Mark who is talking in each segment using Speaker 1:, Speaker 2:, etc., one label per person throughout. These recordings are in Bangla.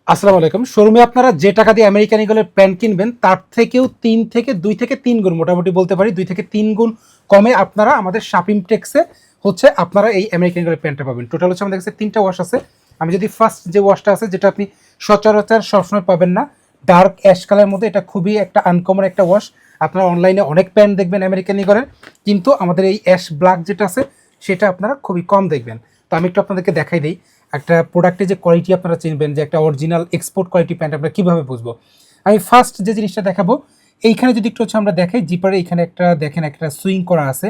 Speaker 1: আসসালামু আলাইকুম। শোরুমে আপনারা যে টাকা দিয়ে আমেরিকান ঈগলের প্যান্ট কিনবেন তার থেকেও 2 থেকে 3 গুণ, মোটামুটি বলতে পারি 2 থেকে 3 গুণ কমে আপনারা আমাদের শাপিং টেক্সে আপনারা এই আমেরিকান ঈগলের প্যান্টটা পাবেন। টোটাল হচ্ছে আমাদের কাছে 3টা ওয়াশ আছে। আমি যদি ফার্স্ট যে ওয়াশটা আছে, যেটা আপনি সচরাচর সবসময় পাবেন না, ডার্ক অ্যাশ কালারের মধ্যে, এটা খুবই একটা আনকমন একটা ওয়াশ। আপনারা অনলাইনে অনেক প্যান্ট দেখবেন আমেরিকান ঈগলের, কিন্তু আমাদের এই অ্যাশ ব্ল্যাক যেটা আছে সেটা আপনারা খুবই কম দেখবেন। তো আমি একটু আপনাদেরকে দেখাই দিই একটা প্রোডাক্টের যে কোয়ালিটি আপনারা চিনবেন, যে একটা অরিজিনাল এক্সপোর্ট কোয়ালিটি প্যান্ট আমরা কীভাবে বুঝবো। আমি ফার্স্ট যে জিনিসটা দেখাবো, এইখানে যদি একটু আমরা দেখাই, জিপারে এখানে একটা দেখেন একটা সুইং করা আছে।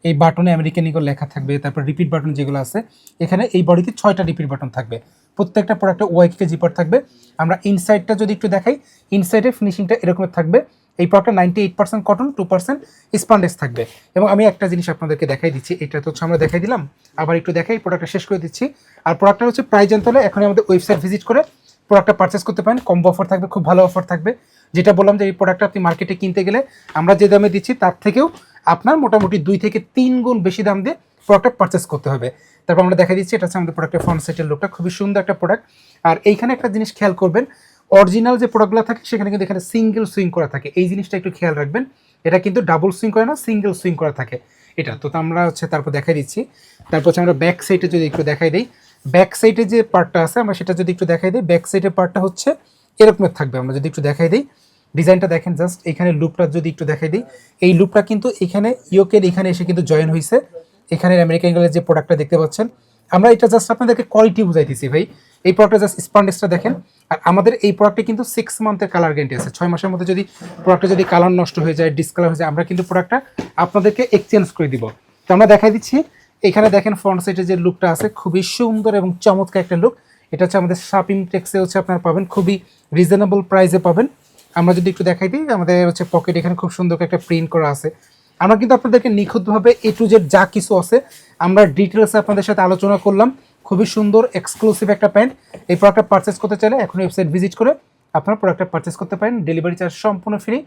Speaker 1: এই বাটনে আমেরিকান ঈগল লেখা থাকবে, তারপর রিপিট বাটন যেগুলো আছে এখানে, এই বডিতে 6টা রিপিট বাটন থাকবে। প্রত্যেকটা প্রোডাক্টে ওয়াইকে জিপার থাকবে। আমরা ইনসাইডটা যদি একটু দেখাই, ইনসাইডের ফিনিশিংটা এরকমের থাকবে। এই প্রোডাক্টটা 98% কটন, 2% স্পন্ডেক্স থাকবে। এবং আমি একটা জিনিস আপনাদেরকে দেখাই দিচ্ছি, এটা তো আমরা দেখাই দিলাম, আবার একটু দেখাই, প্রোডাক্টটা শেষ করে দিচ্ছি। আর প্রোডাক্টটা হচ্ছে প্রাইস জানতে হলে এখন আমাদের ওয়েবসাইট ভিজিট করে প্রোডাক্টটা পারচেস করতে পারেন। কম্বো অফার থাকবে, খুব ভালো অফার থাকবে। যেটা বললাম যে এই প্রোডাক্টটা আপনি মার্কেটে কিনতে গেলে আমরা যে দামে দিচ্ছি তার থেকেও আপনার মোটামুটি 2 থেকে 3 গুণ বেশি দাম দিয়ে প্রোডাক্টটা পারচেস করতে হবে। তারপর আমরা দেখা দিচ্ছি, এটা হচ্ছে আমাদের প্রোডাক্টের ফ্রন্ট সাইডের লুকটা, খুবই সুন্দর একটা প্রোডাক্ট। আর এইখানে একটা জিনিস খেয়াল করবেন, অরিজিনাল যে প্রোডাক্টগুলো থাকে সেখানে কিন্তু এখানে সিঙ্গেল সুইং করা থাকে। এই জিনিসটা একটু খেয়াল রাখবেন, এটা কিন্তু ডাবল সুইং করে না, সিঙ্গেল সুইং করা থাকে এটা। তো আমরা তারপর দেখাই দিচ্ছি। তারপর আমরা ব্যাক সাইডে যদি একটু দেখাই দিই, ব্যাক সাইডে যে পার্টটা আছে আমরা সেটা যদি একটু দেখাই দিই, ব্যাক সাইডের পার্টটা হচ্ছে এরকমের থাকবে। আমরা যদি একটু দেখাই দিই, ডিজাইনটা দেখেন জাস্ট, এখানে লুপটা যদি একটু দেখাই দিই, এই লুপটা কিন্তু এখানে ইয়োকের এখানে এসে কিন্তু জয়েন হয়েছে। এখানে আমেরিকান ঈগলের যে প্রোডাক্টটা দেখতে পাচ্ছেন, আমরা এটা জাস্ট আপনাদেরকে কোয়ালিটি বুঝাইতেছি ভাই। এই প্রোডাক্টটা জাস্ট স্পন্ডেক্সটা দেখেন। আর আমাদের এই প্রোডাক্টে কিন্তু 6 মান্থের কালার গ্যারান্টি আছে। 6 মাসের মধ্যে যদি প্রোডাক্টটা যদি কালার নষ্ট হয়ে যায়, ডিসকালার হয়ে যায়, আমরা কিন্তু প্রোডাক্টটা আপনাদেরকে এক্সচেঞ্জ করে দিব। তো আমরা দেখাই দিচ্ছি, এখানে দেখেন ফ্রন্ট সাইডে যে লুকটা আছে, খুবই সুন্দর এবং চমৎকার একটা লুক। এটা হচ্ছে আমাদের শাপিং টেক্সে আপনারা পাবেন, খুবই রিজনেবল প্রাইসে পাবেন। আমরা যদি একটু দেখাই দিই, আমাদের পকেট এখানে খুব সুন্দর একটা প্রিন্ট করা আছে। আমরা কিন্তু আপনাদেরকে নিখুঁতভাবে এ টু জেড যা কিছু আছে আমরা ডিটেলসে আপনাদের সাথে আলোচনা করলাম। খুবই সুন্দর এক্সক্লুসিভ একটা প্যান্ট। এই প্রোডাক্টটা পারচেস করতে চাইলে এখন ওয়েবসাইট ভিজিট করে আপনারা প্রোডাক্টটা পারচেস করতে পারেন। ডেলিভারি চার্জ সম্পূর্ণ ফ্রি।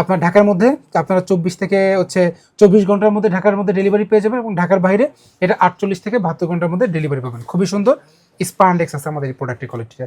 Speaker 1: আপনার ঢাকার মধ্যে আপনারা 24 ঘন্টার মধ্যে ঢাকার মধ্যে ডেলিভারি পেয়ে যাবেন, এবং ঢাকার বাইরে এটা 48 থেকে 72 ঘন্টার মধ্যে ডেলিভারি পাবেন। খুবই সুন্দর স্পান্ডেক্স আছে আমাদের এই প্রোডাক্টের কোয়ালিটিটা।